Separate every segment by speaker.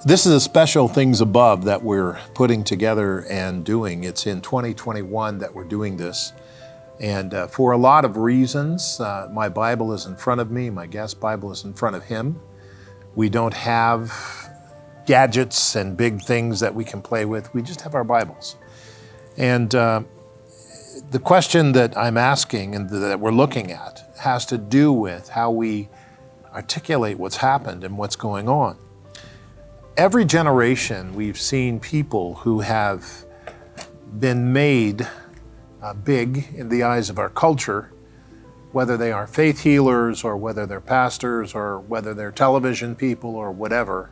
Speaker 1: This is a special Things Above that we're putting together and doing. It's in 2021 that we're doing this. And for a lot of reasons, my Bible is in front of me, my guest Bible is in front of him. We don't have gadgets and big things that we can play with. We just have our Bibles. And the question that I'm asking and that we're looking at has to do with how we articulate what's happened and what's going on. Every generation, we've seen people who have been made big in the eyes of our culture, whether they are faith healers or whether they're pastors or whether they're television people or whatever.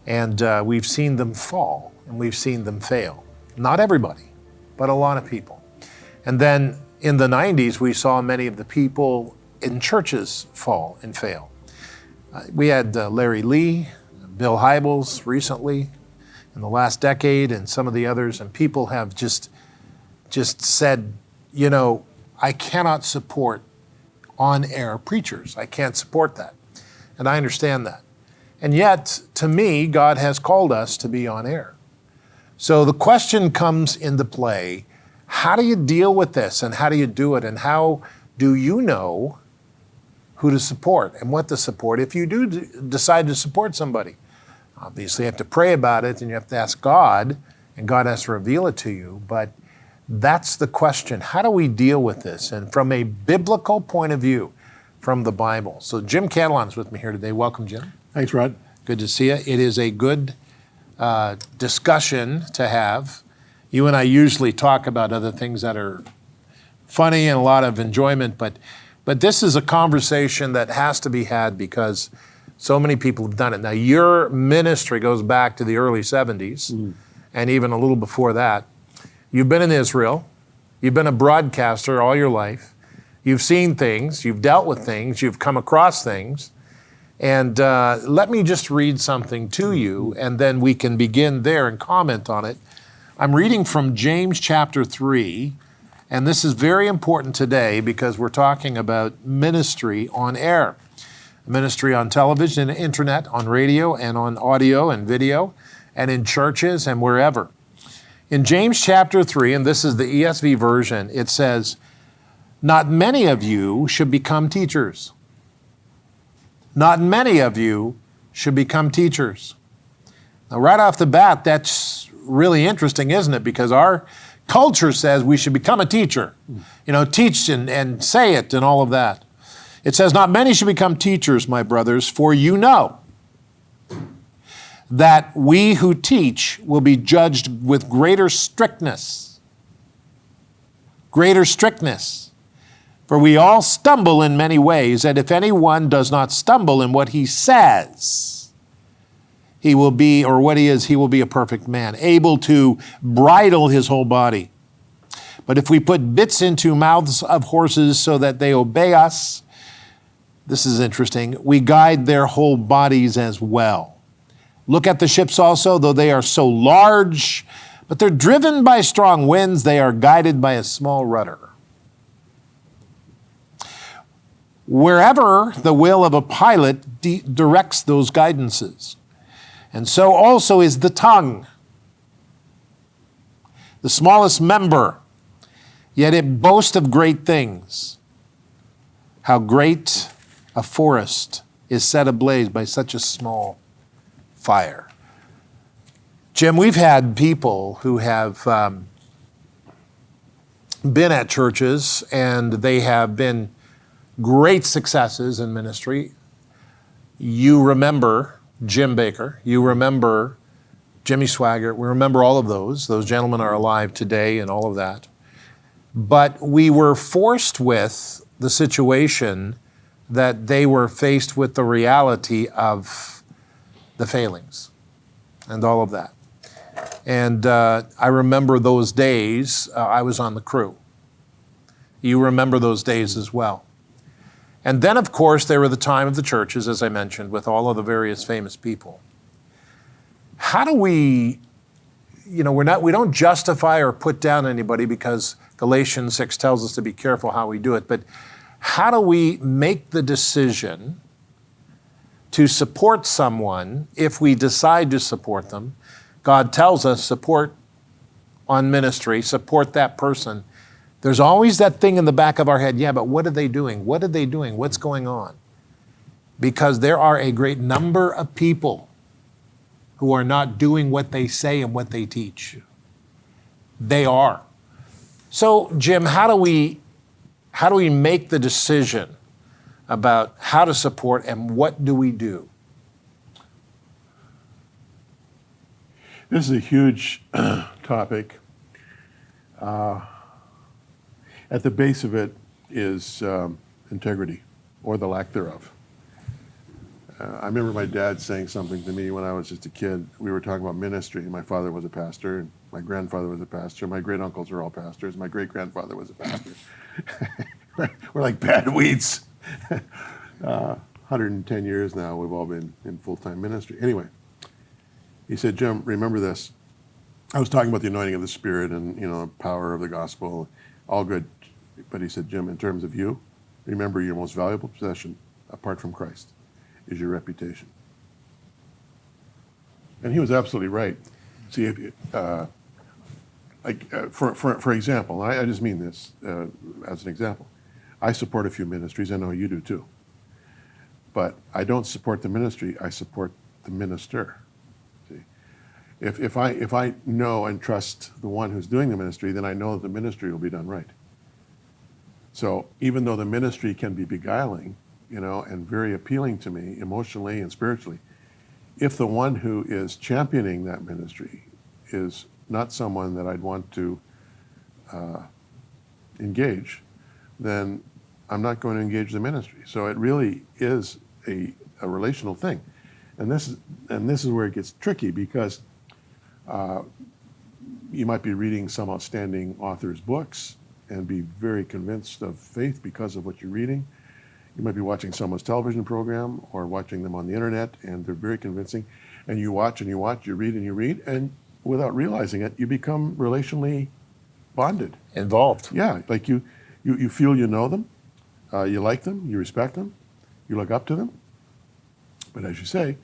Speaker 1: And we've seen them fall and we've seen them fail. Not everybody, but a lot of people. And then in the 90s, we saw many of the people in churches fall and fail. We had Larry Lee, Bill Hybels recently in the last decade, and some of the others, and people have just said, you know, I cannot support on-air preachers. I can't support that. And I understand that. And yet, to me, God has called us to be on air. So the question comes into play, how do you deal with this and how do you do it? And how do you know who to support and what to support if you do decide to support somebody? Obviously, you have to pray about it and you have to ask God, and God has to reveal it to you. But that's the question. How do we deal with this? And from a biblical point of view, from the Bible. So Jim Cantelon is with me here today. Welcome, Jim.
Speaker 2: Thanks, Rod.
Speaker 1: Good to see you. It is a good discussion to have. You and I usually talk about other things that are funny and a lot of enjoyment, but this is a conversation that has to be had because so many people have done it. Now, your ministry goes back to the early 70s and even a little before that. You've been in Israel. You've been a broadcaster all your life. You've seen things. You've dealt with things. You've come across things. And let me just read something to you, and then we can begin there and comment on it. I'm reading from James chapter 3, and this is very important today because we're talking about ministry on air. Ministry on television and internet, on radio and on audio and video, and in churches and wherever. In James chapter 3, and this is the ESV version, it says, "Not many of you should become teachers." Not many of you should become teachers. Now, right off the bat, that's really interesting, isn't it? Because our culture says we should become a teacher. You know, teach and say it and all of that. It says, "Not many should become teachers, my brothers, for you know that we who teach will be judged with greater strictness. Greater strictness. For we all stumble in many ways, and if anyone does not stumble in what he says, he will be, or what he is, he will be a perfect man, able to bridle his whole body. But if we put bits into mouths of horses so that they obey us," this is interesting, "we guide their whole bodies as well. Look at the ships also, though they are so large, but they're driven by strong winds, they are guided by a small rudder. Wherever the will of a pilot directs those guidances. And so also is the tongue, the smallest member, yet it boasts of great things. How great a forest is set ablaze by such a small fire." Jim, we've had people who have been at churches and they have been great successes in ministry. You remember Jim Baker. You remember Jimmy Swaggart. We remember all of those. Those gentlemen are alive today and all of that. But we were forced with the situation that they were faced with the reality of the failings and all of that. And I remember those days. I was on the crew. You remember those days as well. And then, of course, there were the time of the churches, as I mentioned, with all of the various famous people. How do we, we don't justify or put down anybody because Galatians 6 tells us to be careful how we do it, but how do we make the decision to support someone, if we decide to support them, God tells us support on ministry, support that person. There's always that thing in the back of our head, yeah, but what are they doing? What are they doing? What's going on? Because there are a great number of people who are not doing what they say and what they teach. They are. So, Jim, how do we make the decision about how to support and what do we do?
Speaker 2: This is a huge topic. At the base of it is integrity, or the lack thereof. I remember my dad saying something to me when I was just a kid. We were talking about ministry. My father was a pastor, and my grandfather was a pastor. My great uncles are all pastors. My great grandfather was a pastor. We're like bad weeds. 110 years now, we've all been in full-time ministry. Anyway, he said, Jim, remember this. I was talking about the anointing of the Spirit and, the power of the gospel, all good. But he said, Jim, in terms of you, remember your most valuable possession, apart from Christ, is your reputation. And he was absolutely right. See, if for example, I just mean this as an example. I support a few ministries. I know you do too. But I don't support the ministry. I support the minister. See, if I know and trust the one who's doing the ministry, then I know that the ministry will be done right. So even though the ministry can be beguiling, and very appealing to me emotionally and spiritually, if the one who is championing that ministry is not someone that I'd want to engage, then I'm not going to engage the ministry. So it really is a relational thing. And this is where it gets tricky, because you might be reading some outstanding author's books and be very convinced of faith because of what you're reading. You might be watching someone's television program or watching them on the internet, and they're very convincing. And you watch and you watch, you read and you read, and without realizing it, you become relationally bonded.
Speaker 1: Involved.
Speaker 2: Yeah, like you feel you know them, you like them, you respect them, you look up to them. But as you say,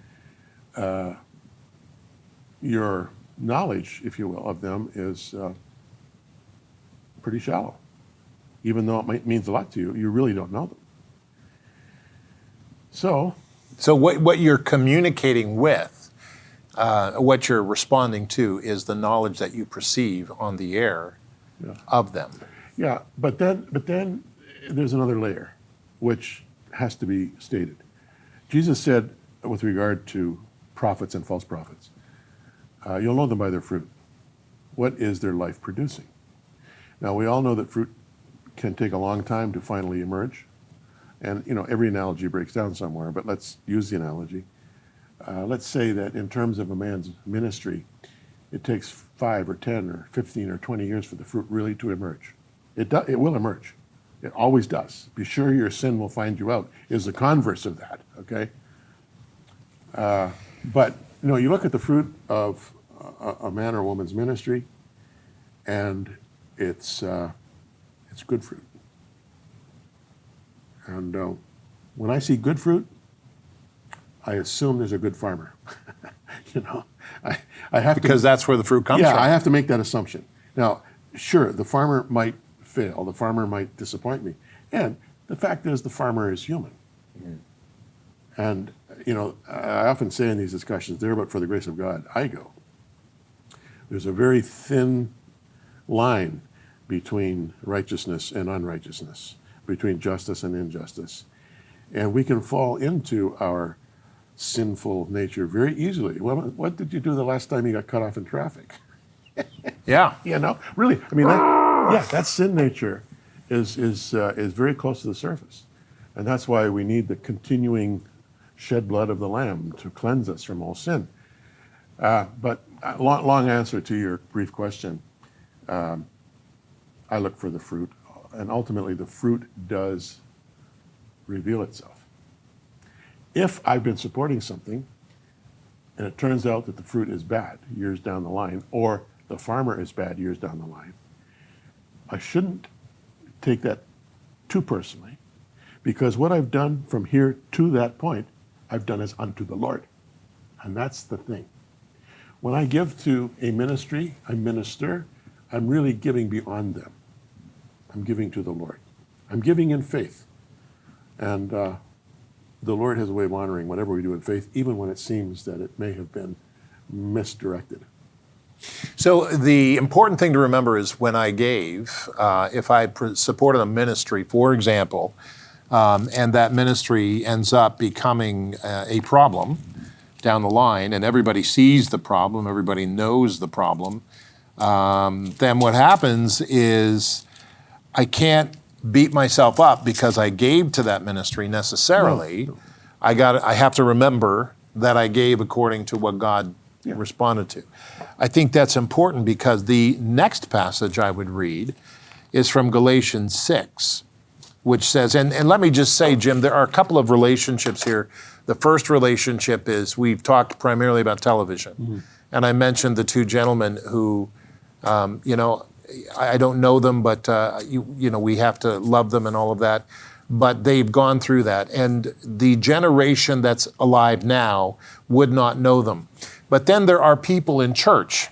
Speaker 2: your knowledge, if you will, of them is pretty shallow. Even though it means a lot to you, you really don't know them. So
Speaker 1: what you're communicating with, what you're responding to, is the knowledge that you perceive on the air of them.
Speaker 2: Yeah, but then there's another layer, which has to be stated. Jesus said, with regard to prophets and false prophets, you'll know them by their fruit. What is their life producing? Now, we all know that fruit can take a long time to finally emerge. And, every analogy breaks down somewhere, but let's use the analogy. Let's say that in terms of a man's ministry, it takes 5 or 10 or 15 or 20 years for the fruit really to emerge. It will emerge. It always does. Be sure your sin will find you out is the converse of that, okay? But, you look at the fruit of a man or woman's ministry, and it's good fruit. And when I see good fruit, I assume there's a good farmer. I have
Speaker 1: because that's where the fruit comes from.
Speaker 2: Yeah, I have to make that assumption. Now, sure, the farmer might fail. The farmer might disappoint me. And the fact is, the farmer is human. Mm. And, I often say in these discussions, there but for the grace of God, I go. There's a very thin line between righteousness and unrighteousness, between justice and injustice. And we can fall into our sinful nature very easily. Well, what did you do the last time you got cut off in traffic?
Speaker 1: Yeah.
Speaker 2: Really. I mean, that sin nature is very close to the surface. And that's why we need the continuing shed blood of the Lamb to cleanse us from all sin. But long answer to your brief question. I look for the fruit, and ultimately the fruit does reveal itself. If I've been supporting something, and it turns out that the fruit is bad years down the line, or the farmer is bad years down the line, I shouldn't take that too personally, because what I've done from here to that point I've done as unto the Lord. And that's the thing. When I give to a ministry, I minister, I'm really giving beyond them. I'm giving to the Lord. I'm giving in faith. And the Lord has a way of honoring whatever we do in faith, even when it seems that it may have been misdirected.
Speaker 1: So the important thing to remember is when I gave, if I supported a ministry, for example, and that ministry ends up becoming a problem down the line, and everybody sees the problem, everybody knows the problem, then what happens is I can't beat myself up because I gave to that ministry necessarily.
Speaker 2: No.
Speaker 1: I have to remember that I gave according to what God responded to. I think that's important because the next passage I would read is from Galatians 6, which says, and let me just say, Jim, there are a couple of relationships here. The first relationship is we've talked primarily about television. And I mentioned the two gentlemen who, I don't know them, but we have to love them and all of that. But they've gone through that. And the generation that's alive now would not know them. But then there are people in church.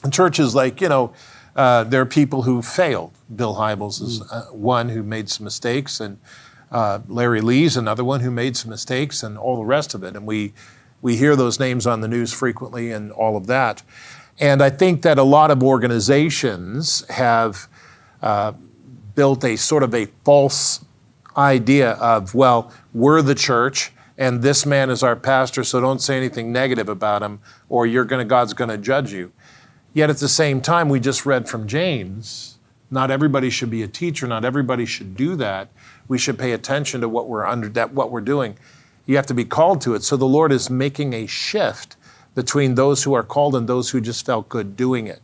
Speaker 1: And church is like, there are people who failed. Bill Hybels is one who made some mistakes, and Larry Lee's another one who made some mistakes, and all the rest of it. And we hear those names on the news frequently and all of that. And I think that a lot of organizations have built a sort of a false idea of, well, we're the church, and this man is our pastor, so don't say anything negative about him, or God's gonna judge you. Yet at the same time, we just read from James, not everybody should be a teacher, not everybody should do that. We should pay attention to what we're doing. You have to be called to it. So the Lord is making a shift between those who are called and those who just felt good doing it.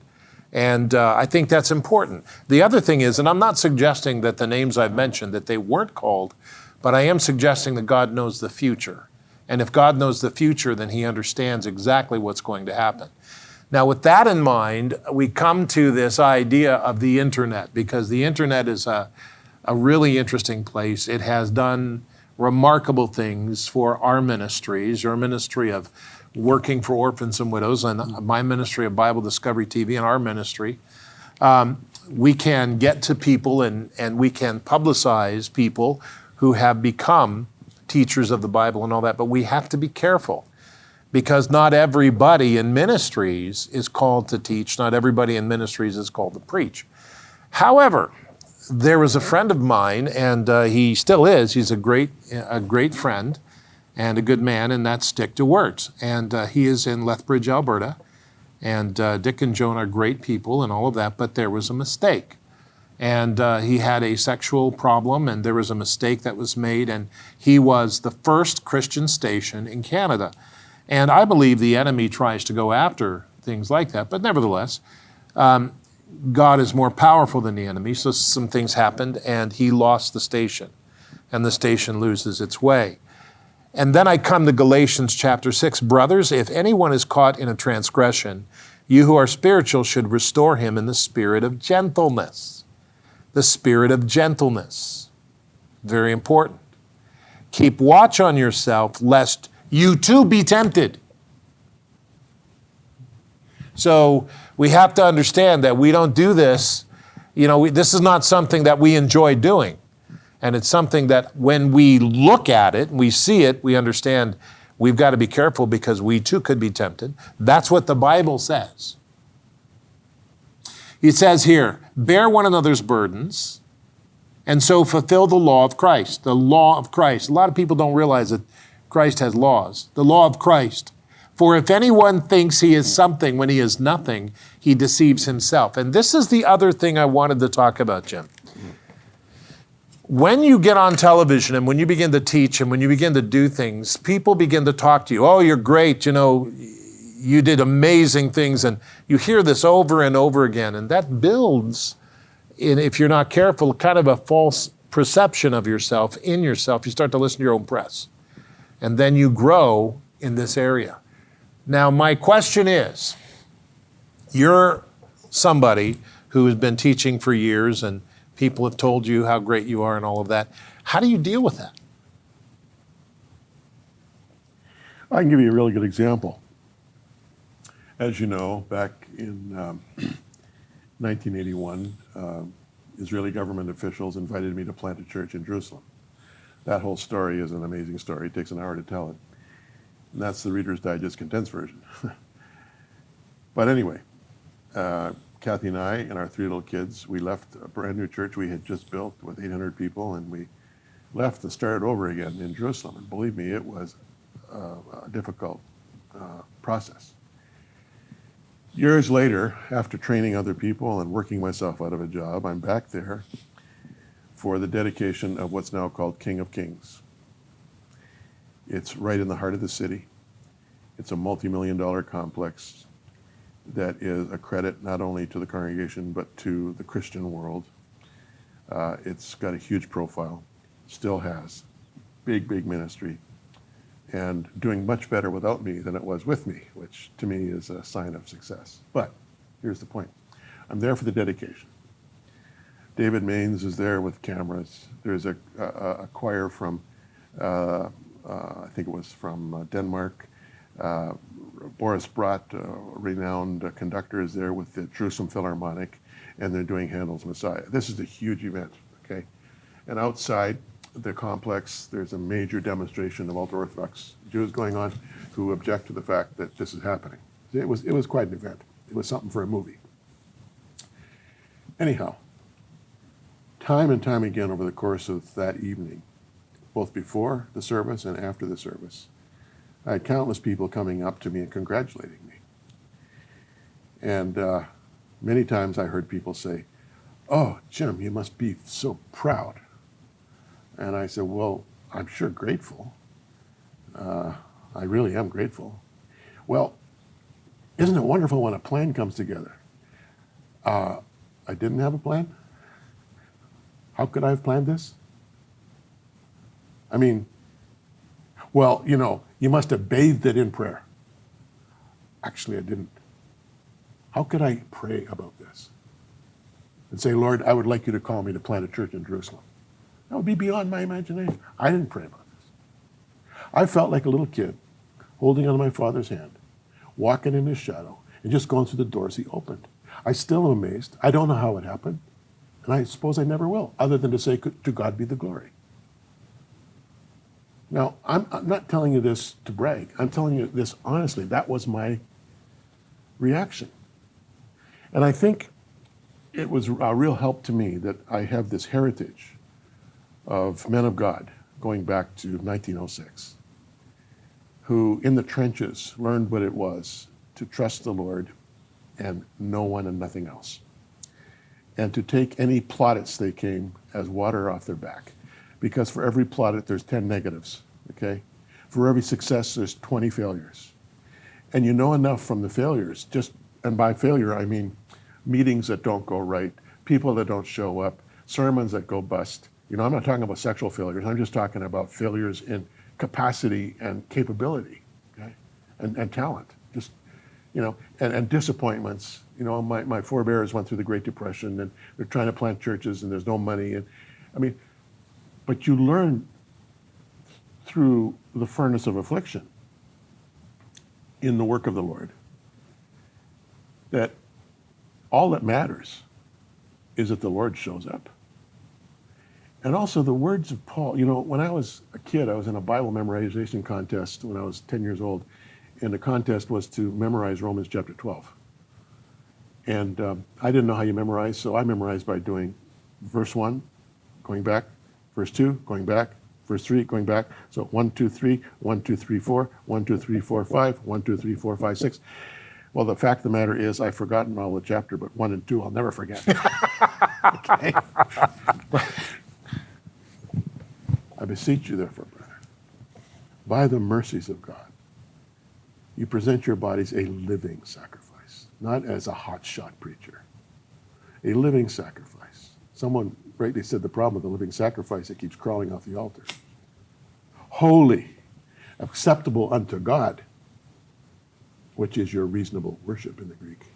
Speaker 1: And I think that's important. The other thing is, and I'm not suggesting that the names I've mentioned, that they weren't called, but I am suggesting that God knows the future. And if God knows the future, then he understands exactly what's going to happen. Now, with that in mind, we come to this idea of the internet, because the internet is a really interesting place. It has done remarkable things for our ministries, your ministry of working for orphans and widows, and my ministry of Bible Discovery TV, and our ministry. We can get to people and we can publicize people who have become teachers of the Bible and all that, but we have to be careful because not everybody in ministries is called to teach. Not everybody in ministries is called to preach. However, there was a friend of mine, and he still is. He's a great friend and a good man, and that's Stick to Words. And he is in Lethbridge, Alberta. And Dick and Joan are great people and all of that, but there was a mistake. And he had a sexual problem, and there was a mistake that was made, and he was the first Christian station in Canada. And I believe the enemy tries to go after things like that, but nevertheless, God is more powerful than the enemy, so some things happened, and he lost the station, and the station loses its way. And then I come to Galatians chapter 6. Brothers, if anyone is caught in a transgression, you who are spiritual should restore him in the spirit of gentleness. The spirit of gentleness. Very important. Keep watch on yourself, lest you too be tempted. So we have to understand that we don't do this. This is not something that we enjoy doing. And it's something that when we look at it, we see it, we understand we've got to be careful because we too could be tempted. That's what the Bible says. It says here, bear one another's burdens and so fulfill the law of Christ. The law of Christ. A lot of people don't realize that Christ has laws. The law of Christ. For if anyone thinks he is something when he is nothing, he deceives himself. And this is the other thing I wanted to talk about, Jim. When you get on television and when you begin to teach and when you begin to do things, people begin to talk to you. Oh, you're great. You did amazing things. And you hear this over and over again. And that builds, if you're not careful, kind of a false perception of yourself in yourself. You start to listen to your own press. And then you grow in this area. Now, my question is, you're somebody who has been teaching for years and people have told you how great you are and all of that. How do you deal with that?
Speaker 2: I can give you a really good example. As you know, back in 1981, Israeli government officials invited me to plant a church in Jerusalem. That whole story is an amazing story. It takes an hour to tell it. And that's the Reader's Digest condensed version. But anyway, Kathy and I and our 3 little kids, we left a brand new church we had just built with 800 people, and we left and started over again in Jerusalem. And believe me, it was a difficult process. Years later, after training other people and working myself out of a job, I'm back there for the dedication of what's now called King of Kings. It's right in the heart of the city. It's a multi-million-dollar complex that is a credit not only to the congregation but to the Christian world. It's got a huge profile, still has. Big, big ministry, and doing much better without me than it was with me, which to me is a sign of success. But here's the point. I'm there for the dedication. David Maines is there with cameras. There's a choir from, I think it was from Denmark. Boris Brott, a renowned conductor, is there with the Jerusalem Philharmonic, and they're doing Handel's Messiah. This is a huge event, okay? And outside the complex, there's a major demonstration of ultra-Orthodox Jews going on who object to the fact that this is happening. It was quite an event. It was something for a movie. Anyhow, time and time again over the course of that evening, both before the service and after the service, I had countless people coming up to me and congratulating me. And many times I heard people say, "Oh, Jim, you must be so proud." And I said, "Well, I'm sure grateful. I really am grateful." "Well, isn't it wonderful when a plan comes together?" I didn't have a plan. How could I have planned this? I mean, well, you must have bathed it in prayer. Actually, I didn't. How could I pray about this and say, "Lord, I would like you to call me to plant a church in Jerusalem"? That would be beyond my imagination. I didn't pray about this. I felt like a little kid holding on to my father's hand, walking in his shadow, and just going through the doors he opened. I still am amazed. I don't know how it happened, and I suppose I never will, other than to say, to God be the glory. Now, I'm not telling you this to brag. I'm telling you this honestly. That was my reaction. And I think it was a real help to me that I have this heritage of men of God going back to 1906, who in the trenches learned what it was to trust the Lord and no one and nothing else, and to take any plaudits they came as water off their back. Because for every plaudit, there's 10 negatives, okay? For every success, there's 20 failures. And you know enough from the failures, and by failure, I mean meetings that don't go right, people that don't show up, sermons that go bust. I'm not talking about sexual failures. I'm just talking about failures in capacity and capability, okay? And talent, and disappointments. My forebears went through the Great Depression, and they're trying to plant churches, and there's no money. But you learn through the furnace of affliction in the work of the Lord that all that matters is that the Lord shows up. And also the words of Paul. When I was a kid, I was in a Bible memorization contest when I was 10 years old, and the contest was to memorize Romans chapter 12. And I didn't know how you memorize, so I memorized by doing verse 1, going back, verse 2, going back, verse 3, going back. So 1, 2, 3, 1, 2, 3, 4, 1, 2, 3, 4, 5, 1, 2, 3, 4, 5, 6. Well, the fact of the matter is I've forgotten all the chapter, but 1 and 2 I'll never forget. Okay? I beseech you, therefore, brother, by the mercies of God, you present your bodies a living sacrifice, not as a hotshot preacher, a living sacrifice. Someone rightly said the problem with the living sacrifice, it keeps crawling off the altar. Holy, acceptable unto God, which is your reasonable worship in the Greek.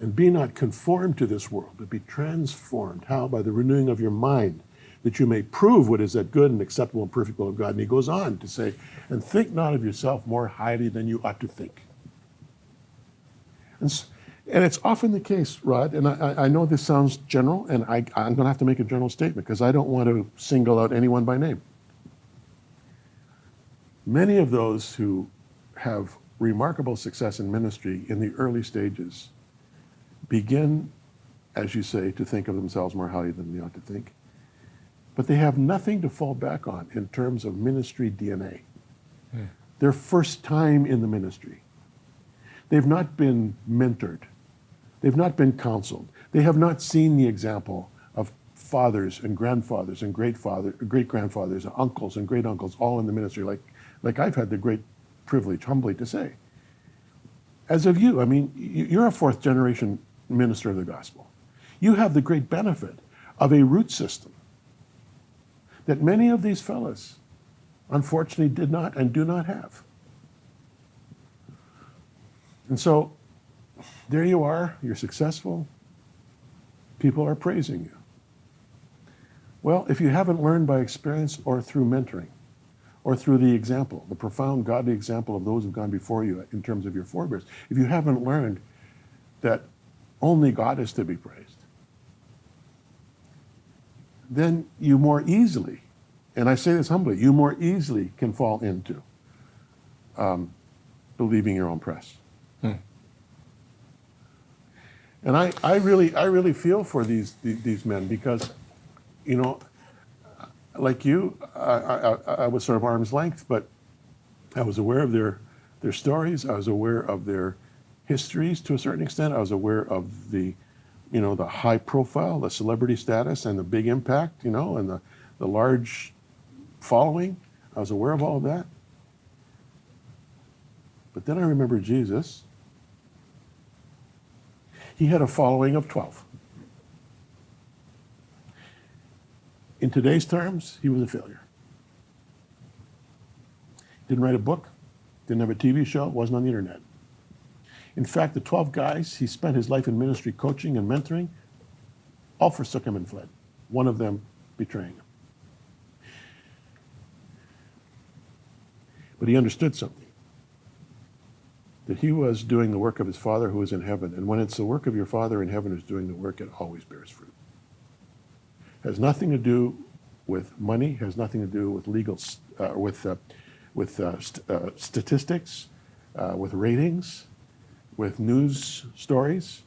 Speaker 2: And be not conformed to this world, but be transformed. How? By the renewing of your mind, that you may prove what is that good and acceptable and perfect will of God. And he goes on to say, and think not of yourself more highly than you ought to think. And it's often the case, Rod, and I know this sounds general, and I'm going to have to make a general statement because I don't want to single out anyone by name. Many of those who have remarkable success in ministry in the early stages begin, as you say, to think of themselves more highly than they ought to think. But they have nothing to fall back on in terms of ministry DNA. Their first time in the ministry. They've not been mentored. They've not been counseled. They have not seen the example of fathers and grandfathers and great-grandfathers, uncles and great-uncles all in the ministry, like I've had the great privilege, humbly to say. As of you, I mean, you're a fourth-generation minister of the gospel. You have the great benefit of a root system that many of these fellas, unfortunately, did not and do not have. And so, there you are, you're successful, people are praising you. Well, if you haven't learned by experience or through mentoring, or through the example, the profound godly example of those who've gone before you in terms of your forebears, if you haven't learned that only God is to be praised, then you more easily, and I say this humbly, you more easily can fall into believing your own press. And I really feel for these men because, you know, like you, I was sort of arm's length, but I was aware of their stories. I was aware of their histories to a certain extent. I was aware of the high profile, the celebrity status, and the big impact, and the large following. I was aware of all of that. But then I remember Jesus. He had a following of 12. In today's terms, he was a failure. Didn't write a book, didn't have a TV show, wasn't on the internet. In fact, the 12 guys he spent his life in ministry coaching and mentoring all forsook him and fled, one of them betraying him. But he understood something, that he was doing the work of his Father who is in heaven. And when it's the work of your Father in heaven who's doing the work, it always bears fruit. Has nothing to do with money, has nothing to do with legal, statistics, with ratings, with news stories.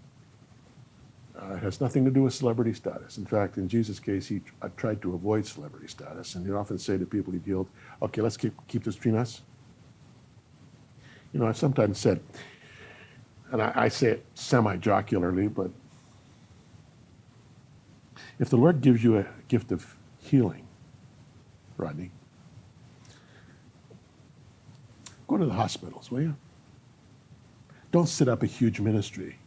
Speaker 2: It has nothing to do with celebrity status. In fact, in Jesus' case, he tried to avoid celebrity status, and he'd often say to people he'd healed, okay, let's keep this between us. I've sometimes said, and I say it semi-jocularly, but if the Lord gives you a gift of healing, Rodney, go to the hospitals, will you? Don't set up a huge ministry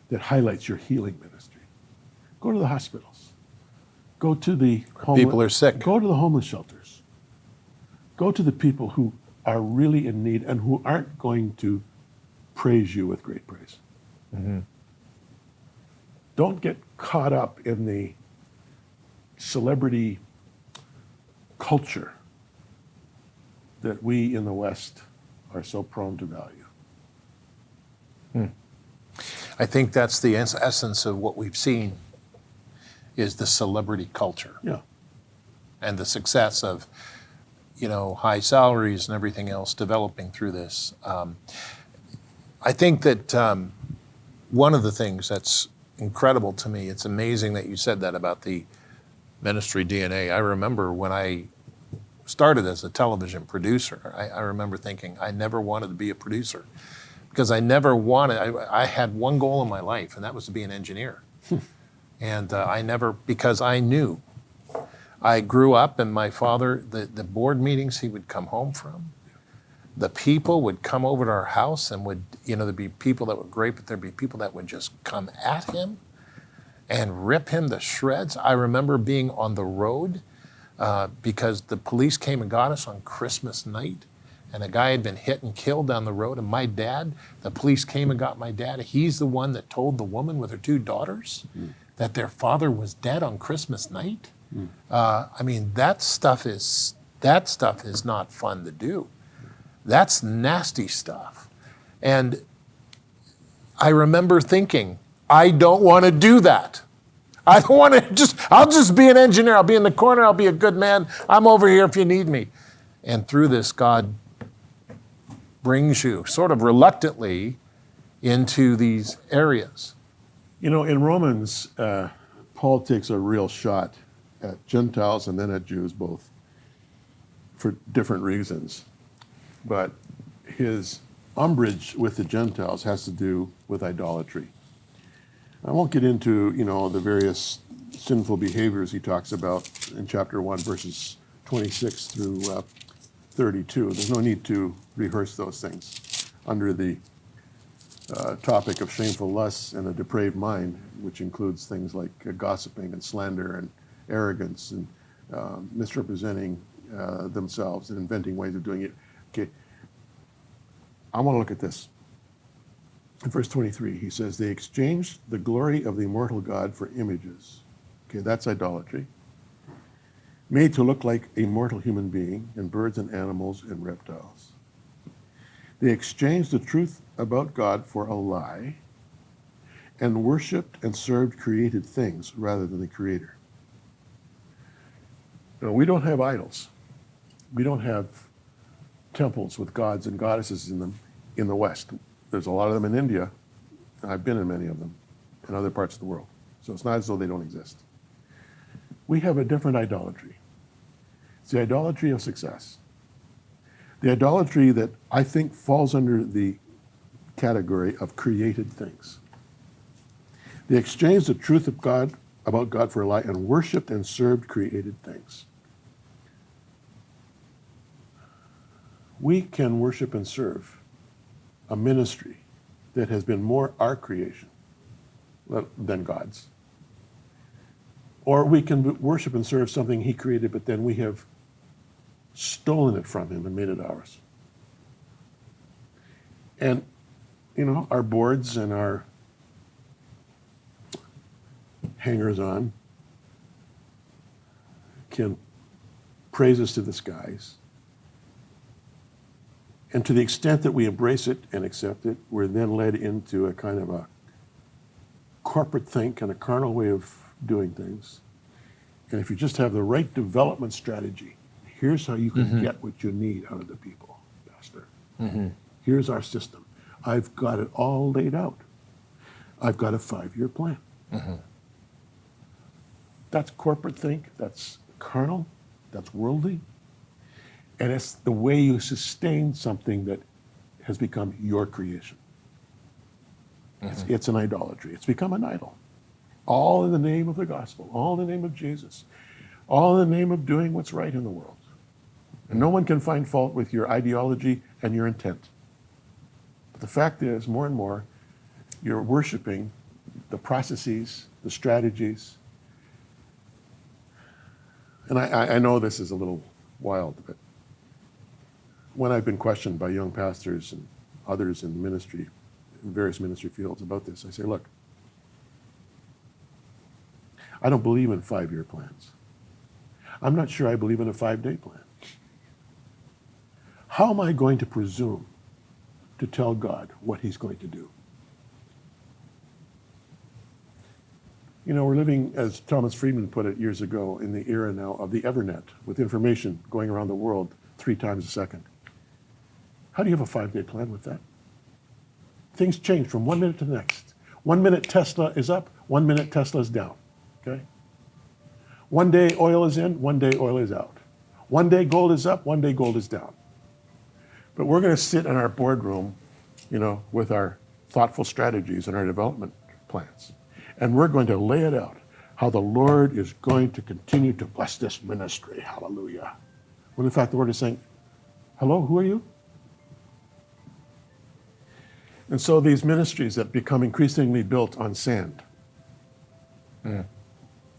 Speaker 2: that highlights your healing ministry. Go to the hospitals. Go to the
Speaker 1: people are sick.
Speaker 2: Go to the homeless shelters. Go to the people who are really in need and who aren't going to praise you with great praise. Mm-hmm. Don't get caught up in the celebrity culture that we in the West are so prone to value.
Speaker 1: I think that's the essence of what we've seen is the celebrity culture.
Speaker 2: Yeah.
Speaker 1: And the success of, high salaries and everything else developing through this. I think that one of the things that's incredible to me, it's amazing that you said that about the ministry DNA. I remember when I started as a television producer, I remember thinking I never wanted to be a producer because I had one goal in my life, and that was to be an engineer. And because I knew. I grew up, and my father, the board meetings he would come home from, the people would come over to our house and there'd be people that were great, but there'd be people that would just come at him and rip him to shreds. I remember being on the road because the police came and got us on Christmas night, and a guy had been hit and killed down the road, and my dad, the police came and got my dad. He's the one that told the woman with her 2 daughters that their father was dead on Christmas night. I mean, that stuff is not fun to do. That's nasty stuff. And I remember thinking, I don't want to do that. I don't want to I'll just be an engineer. I'll be in the corner. I'll be a good man. I'm over here if you need me. And through this, God brings you sort of reluctantly into these areas.
Speaker 2: You know, in Romans, Paul takes a real shot at Gentiles and then at Jews both for different reasons. But his umbrage with the Gentiles has to do with idolatry. I won't get into, the various sinful behaviors he talks about in chapter 1, verses 26 through 32. There's no need to rehearse those things under the topic of shameful lusts and a depraved mind, which includes things like gossiping and slander and arrogance and misrepresenting themselves and inventing ways of doing it. Okay, I want to look at this. In verse 23, he says, they exchanged the glory of the immortal God for images. Okay, that's idolatry. Made to look like a mortal human being and birds and animals and reptiles. They exchanged the truth about God for a lie and worshipped and served created things rather than the Creator. No, we don't have idols. We don't have temples with gods and goddesses in them in the West. There's a lot of them in India. I've been in many of them in other parts of the world. So it's not as though they don't exist. We have a different idolatry. It's the idolatry of success. The idolatry that I think falls under the category of created things. They exchanged the truth of God about God for a lie and worshipped and served created things. We can worship and serve a ministry that has been more our creation than God's. Or we can worship and serve something he created, but then we have stolen it from him and made it ours. And, our boards and our hangers-on can praise us to the skies. And to the extent that we embrace it and accept it, we're then led into a kind of a corporate think and a carnal way of doing things. And if you just have the right development strategy, here's how you can get what you need out of the people, Pastor. Here's our system. I've got it all laid out. I've got a 5-year plan. That's corporate think, that's carnal, that's worldly. And it's the way you sustain something that has become your creation. It's an idolatry. It's become an idol. All in the name of the gospel, all in the name of Jesus, all in the name of doing what's right in the world. And no one can find fault with your ideology and your intent. But the fact is, more and more, you're worshiping the processes, the strategies. And I know this is a little wild, but when I've been questioned by young pastors and others in ministry, in various ministry fields about this, I say, look, I don't believe in 5-year plans. I'm not sure I believe in a 5-day plan. How am I going to presume to tell God what he's going to do? We're living, as Thomas Friedman put it years ago, in the era now of the Evernet, with information going around the world 3 times a second. How do you have a 5-day plan with that? Things change from 1 minute to the next. 1 minute Tesla is up, 1 minute Tesla is down. Okay? One day oil is in, one day oil is out. One day gold is up, one day gold is down. But we're going to sit in our boardroom, with our thoughtful strategies and our development plans. And we're going to lay it out, how the Lord is going to continue to bless this ministry. Hallelujah. When in fact the Lord is saying, hello, who are you? And so these ministries that become increasingly built on sand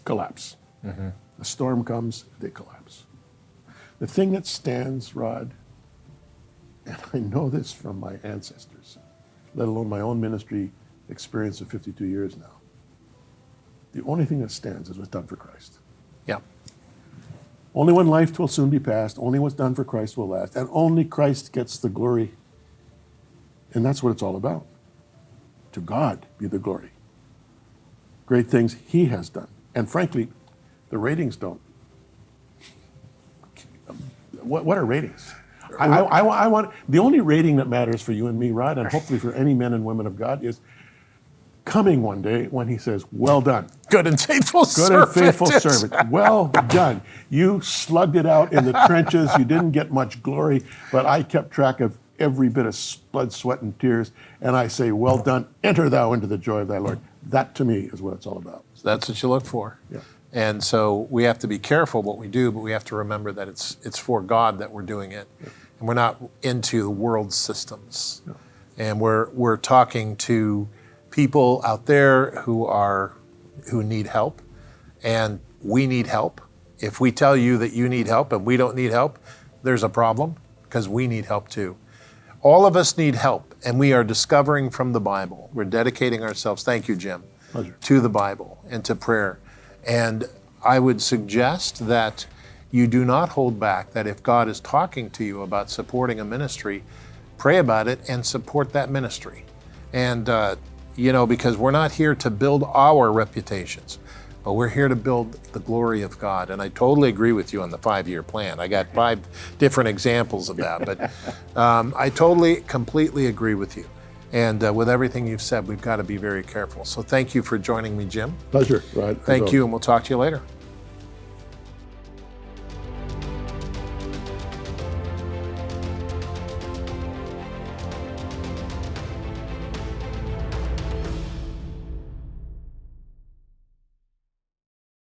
Speaker 2: collapse. A storm comes, they collapse. The thing that stands, Rod, and I know this from my ancestors, let alone my own ministry experience of 52 years now, the only thing that stands is what's done for Christ.
Speaker 1: Yeah.
Speaker 2: Only one life will soon be past. Only what's done for Christ will last. And only Christ gets the glory. And that's what it's all about. To God be the glory. Great things he has done. And frankly, the ratings don't. What are ratings? I want the only rating that matters for you and me, Rod, and hopefully for any men and women of God, is coming one day when he says, well done.
Speaker 1: Good and faithful servant.
Speaker 2: Good and faithful servant. Well done. You slugged it out in the trenches. You didn't get much glory, but I kept track of every bit of blood, sweat, and tears. And I say, well done. Enter thou into the joy of thy Lord. That to me is what it's all about.
Speaker 1: So that's what you look for.
Speaker 2: Yeah.
Speaker 1: And so we have to be careful what we do, but we have to remember that it's for God that we're doing it.
Speaker 2: Yeah.
Speaker 1: And we're not into the world systems.
Speaker 2: Yeah.
Speaker 1: And we're talking to people out there who need help, and we need help. If we tell you that you need help and we don't need help, there's a problem, because we need help too. All of us need help, and we are discovering from the Bible. We're dedicating ourselves, thank you, Jim,
Speaker 2: Pleasure.
Speaker 1: to the Bible and to prayer. And I would suggest that you do not hold back, that if God is talking to you about supporting a ministry, pray about it and support that ministry. And, because we're not here to build our reputations, but we're here to build the glory of God. And I totally agree with you on the 5-year plan. I got 5 different examples of that, but I completely agree with you. And with everything you've said, we've got to be very careful. So thank you for joining me, Jim.
Speaker 2: Pleasure, Rod.
Speaker 1: Thank you, and we'll talk to you later.